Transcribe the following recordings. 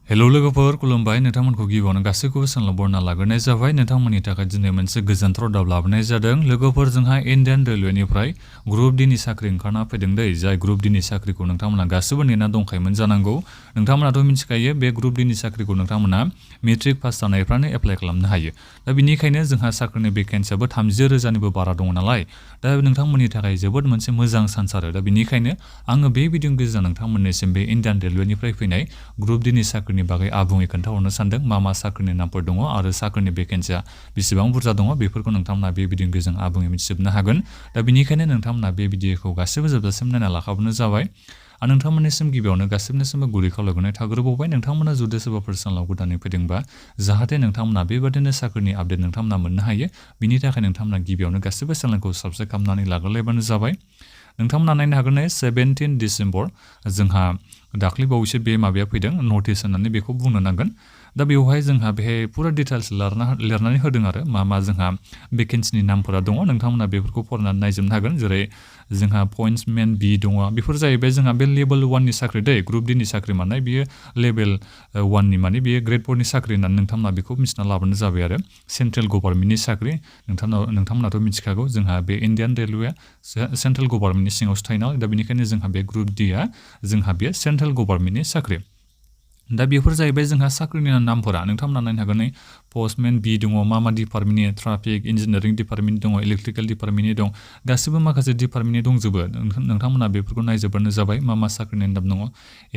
hello लोगोफोर खुलुमबाय नोंथांमोनखौ गिबियावनो गासैखौबो सानलाव बरना लाग्रोनाय जाबाय नोंथांमोननि थाखाय दिनै मोनसे गोजोनथाव रादाब लाबोनाय जादों लोगोफोर जोंहा इन्डियान रेलवेनिफ्राय ग्रुप डि नि साख्रि ओंखारना फैदों दै जाय ग्रुप डि नि साख्रिखौ नोंथांमोना गासिबो नेना दंखायोमोन जानांगौ नोंथांमोनाथ' मिथिखायो बे ग्रुप डि नि साख्रिखौ नोंथांमोना मेट्रिक पास जानायफ्रानो एप्लाइ खालामनो हायो दा बिनिखायनो जोंहा साख्रिनि भेकेन्सियाबो 30,000निबो बारा दङ नालाय दा नोंथांमोननि थाखाय जोबोद मोनसे मोजां चान्स आरो दा बिनिखायनो आङो बे भिडिअनि गेजेरजों नोंथांमोननिसिम बे इन्डियान रेलवेनिफ्राय फैनाय ग्रुप डि नि साख्रिनि बागै आबुङै खोन्थाहरनो सानदों मा साख्रिनि नामफोर दङ आरो साख्रिनि भेकेन्सिया बेसेबां बुरजा दङ बेफोरखौ नोंथांमोना बे भिडिअनि गेजेरजों आबुङै मिथिजोबनो हागोन दा बिनिखायनो नोंथांमोना बे भिडिअखौ गासिबो जोबजासिम नायना लाखाबानो जाबाय आं नोंथांमोननिसिम गिबियावनो गासिबनिसिमबो गुरै खावलायनाय थाग्रोबावबाय नोंथांमोना जुदि सोरबाफोर चेनेलाव गोदानै फैदोंबा जाहाथे नोंथांमोना बेबादिनो साख्रिनि आपडेट नोंथांमोना मोननो हायो बिनि थाखाय नोंथांमोना गिबियावनो गासिबो चेनेलखौ साबस्क्राइब खालामनानै लाग्रोलायबानो जाबाय नोंथांमोना नायनो हागोन 17 डिसेम्बर जोंहा दाख्लै बावैसो बे माबाया फैदों नटिस होननानै बेखौ बुंनो नांगोन दा बेवहाय जोंहा बेहाय पुरा डिटेल्स लिरनानै होदों आरो मा जोंहा भेकेन्सिनि नामफोरा दङ नोंथांमोना बेफोरखौ फरायनानै नायजोबनो हागोन जेरै जोंहा पइन्ट्समेन बि दङ बेफोर जाहैबाय जोंहा बे लेभेल 1 नि साख्रि दै ग्रुप डि नि साख्रि माने बियो लेभेल 1 नि माने बियो ग्रेड 4 नि साख्रि होननानै नोंथांमोना बेखौ मिथिना लाबानो जाबाय आरो सेन्ट्रेल गभर्नमेन्टनि साख्रि नोंथांमोनाथ' मिथिखागौ जोंहा बे इन्डियान रेलवेआ सेन्ट्रेल गभर्नमेन्टनि सिङावसो थायो नालाय दा बेनिखायनो जोंहा बे ग्रुप डि आ जोंहा बे सेन्ट्रेल गभर्नमेन्टनि साख्रि दा बेफोर जाहैबाय जोंहा साख्रिनि नामफोरा नोंथांमोना नायनो हागोन नै पस्टमेन बि दङ मा डिपार्टमेन्टनि ट्राफिक इन्जिनियारिं डिपार्टमेन्ट दङ इलेक्ट्रिकेल डिपार्टमेन्टनि दं गासिबो माखासे डिपार्टमेन्टनि दंजोबो नोंथांमोना बेफोरखौ नायजोबबानो जाबाय मा साख्रिनि नाम दङ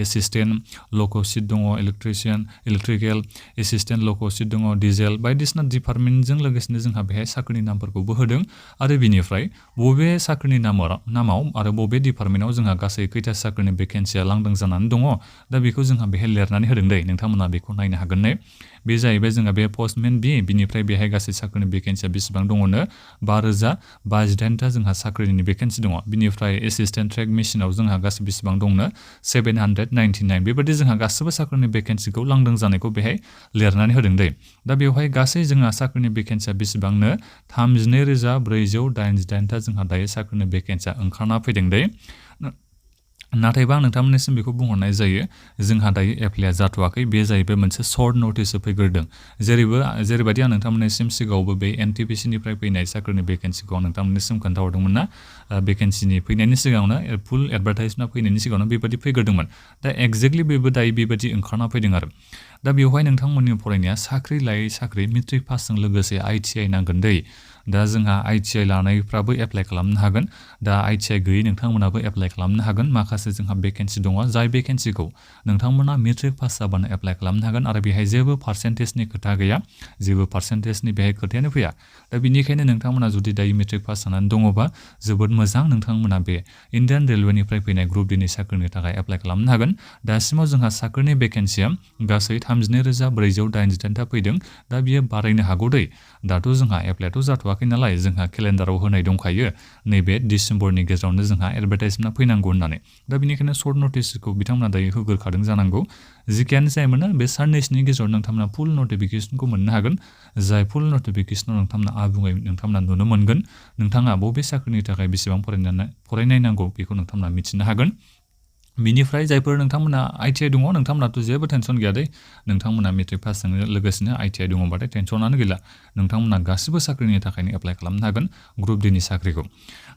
एसिस्टेन्ट लक'सिट दङ इलेक्ट्रिकेल एसिस्टेन्ट लक'सिट दङ डिजेल बायदिसिना डिपार्टमेन्टजों लोगोसेनो जोंहा बेहाय साख्रिनि नामफोरखौबो होदों आरो बिनिफ्राय बबे साख्रिनि नामाव आरो बबे डिपार्टमेन्टआव जोंहा गासै खैथा साख्रिनि भेकेन्सिया लांदां जानानै दङ दा बेखौ जोंहा बेहाय लिरनानै होदों दै नोंथांमोना बेखौ नायनो हागोन नै बे जाहैबाय जोंहा बे पस्टमेन बिनिफ्राय बेहाय गासै साख्रिनि भेकेन्सिया बेसेबां दङनो 5,058टा जोंहा साख्रिनि भेकेन्सि दङ बिनिफ्राय एसिस्टेन्ट ट्रेक मेसिनाव जोंहा गासै बेसेबां दंनो 799 बेबायदि जोंहा गासिबो साख्रिनि भेकेन्सिखौ लांदां जानायखौ बेहाय लिरनानै होदों दै दा बेवहाय गासै जोंहा साख्रिनि भेकेन्सिया बेसेबांनो 32,488टा जोंहा दायो साख्रिनि भेकेन्सिया ओंखारना फैदों दै नाथायबा आं नोंथांमोननिसिम बेखौ बुंहरनाय जायो जोंहा दायो एप्लाइया जाथ'वाखै बे जाहैबाय मोनसे सर्ट नटिससो फैग्रोदों जेरैबायदि आं नोंथांमोननिसिम सिगाङावबो बे एनटिपिसिनिफ्राय फैनाय साख्रिनि भेकेन्सिखौ आं नोंथांमोननिसिम खोन्थाहरदोंमोन ना भेकेन्सिनि फैनायनि सिगाङावनो फुल एडभार्टाइजमेन्ट फैनायनि सिगाङावनो बेबायदि फैग्रोदोंमोन दा एक्जेक्टलि बेबो दायो बेबायदि ओंखारना फैदों आरो दा बेवहाय नोंथांमोननि फरायनाया साख्रि लायै साख्रि मेट्रिक पासजों लोगोसे ITI नांगोन दै दा जोंहा ITI लानायफ्राबो एप्लाइ खालामनो हागोन दा ITI गैयै नोंथांमोनाबो एप्लाइ खालामनो हागोन माखासे जोंहा भेकेन्सि दङ जाय भेकेन्सिखौ नोंथांमोना मेट्रिक पास जाबानो एप्लाइ खालामनो हागोन आरो बेहाय जेबो पार्सेन्टेजनि खोथा गैया जेबो पार्सेन्टेजनि बेहाय खोथायानो फैया दा बिनिखायनो नोंथांमोना जुदि दायो मेट्रिक पास जानानै दङबा जोबोद मोजां नोंथांमोना बे इन्डियान रेलवेनिफ्राय फैनाय ग्रुप डि नि साख्रिनि थाखाय एप्लाइ खालामनो हागोन दासिमाव जोंहा साख्रिनि भेकेन्सिया गासै 32,488टा फैदों दा बियो बारायनो हागौ दै दाथ' जोंहा एप्लाइआथ' जाथ'वाखै नालाय जोंहा केलेन्डाराव होनाय दंखायो नैबे डिसेम्बरनि गेजेरावनो जोंहा एडभार्टाइजमेन्ट फैनांगौ होननानै दा बेनिखायनो सर्ट नटिसखौ बिथांमोना दायो होग्रोखादों जानांगौ जिखियानो जायामोनो बे साननैसोनि गेजेराव नोंथांमोना फुल नटिफिकेसनखौ मोननो हागोन जाय फुल नटिफिकेसनाव नोंथांमोना आबुङै नोंथांमोना नुनो मोनगोन नोंथाङा बबे साख्रिनि थाखाय बेसेबां फरायनाय नांगौ बेखौ नोंथांमोना मिथिनो हागोन बिनिफ्राय जायफोर नोंथांमोना ITI दङ नोंथांमोनाथ' जेबो टेनसन गैया दै नोंथांमोना मेट्रिक पासजों लोगोसेनो ITI दङबाथाय टेनसनानो गैला नोंथांमोना गासिबो साख्रिनि थाखायनो एप्लाइ खालामनो हागोन ग्रुप डि नि साख्रिखौ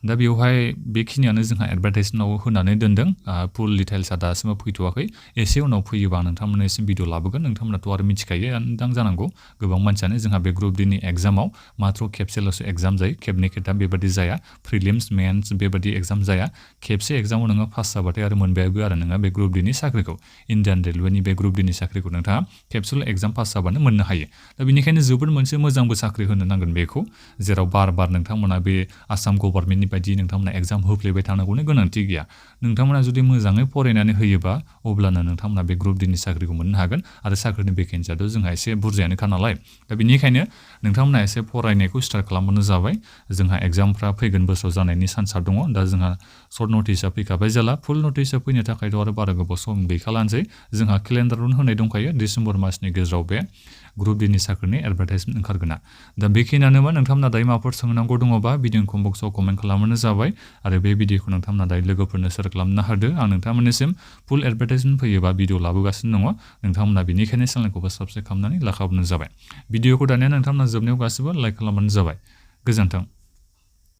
दा बेवहाय बेखिनियानो जोंहा एडभार्टाइजमेन्टआव होनानै दोनदों फुल डिटेल्सआ दासिमबो फैथ'वाखै एसे उनाव फैयोबा नोंथांमोननिसिम भिडिअ लाबोगोन नोंथांमोनाथ' आरो मिथिखायो जानांगौ गोबां मानसियानो जोंहा बे ग्रुप डि नि एग्जामाव मात्र खेबसेल'सो एग्जाम जायो खेबनै खेबथाम बेबायदि जाया प्रिलिम्स मेन्स बेबायदि एग्जाम जाया खेबसे एग्जामाव नोङो पास जाबाथाय आरो मोनबायबो आरो नोङो बे ग्रुप डि नि साख्रिखौ इन्डियान रेलवेनि बे ग्रुप डि नि साख्रिखौ नोंथाङा खेबसेल' एग्जाम पास जाबानो मोननो हायो दा बेनिखायनो जोबोद मोनसे मोजांबो साख्रि होनो नांगोन बेखौ जेराव बार नोंथांमोना बे आसाम गभर्नमेन्टनि बायदि नोंथांमोना एग्जाम होफ्लेबाय थानांगौनि गोनांथि गैया नोंथांमोना जुदि मोजाङै फरायनानै होयोबा अब्लानो नोंथांमोना बे ग्रुप डि नि साख्रिखौ मोननो हागोन आरो साख्रिनि भेकेन्सियाथ' जोंहा एसे बुरजायानोखा नालाय दा बेनिखायनो नोंथांमोना एसे फरायनायखौ स्टार्ट खालामबानो जाबाय जोंहा एग्जामफ्रा फैगोन बोसोराव जानायनि चान्सआ दङ दा जोंहा सर्ट नटिसआ फैखाबाय जेला फुल नटिसआ फैनो थाखायथ' आरो बारा गोबाव सम गैखालानोसै जोंहा केलेन्डारावनो होनाय दंखायो डिसेम्बर मासनि गेजेराव बे ग्रुप डिनि साख्रिनि एडभार्टाइजमेन्ट ओंखारगोना दा बेखिनियानोमोन नोंथांमोना दायो माबाफोर सोंनांगौ दङबा भिडिअ कमेन्ट बक्सआव कमेन्ट खालामबानो जाबाय आरो बे भिडिअखौ नोंथांमोना दायो लोगोफोरनो शेयार खालामनो हादो आं नोंथांमोननिसिम फुल एडभार्टाइजमेन्ट फैयोबा भिडिअ लाबोगासिनो दङ नोंथांमोना बेनिखायनो चेनेलखौबो साबस्क्राइब खालामनानै लाखाबानो जाबाय भिडिअखौ दानिया नोंथांमोना जोबनायाव गासिबो लाइक खालामबानो जाबाय गोजोन्थों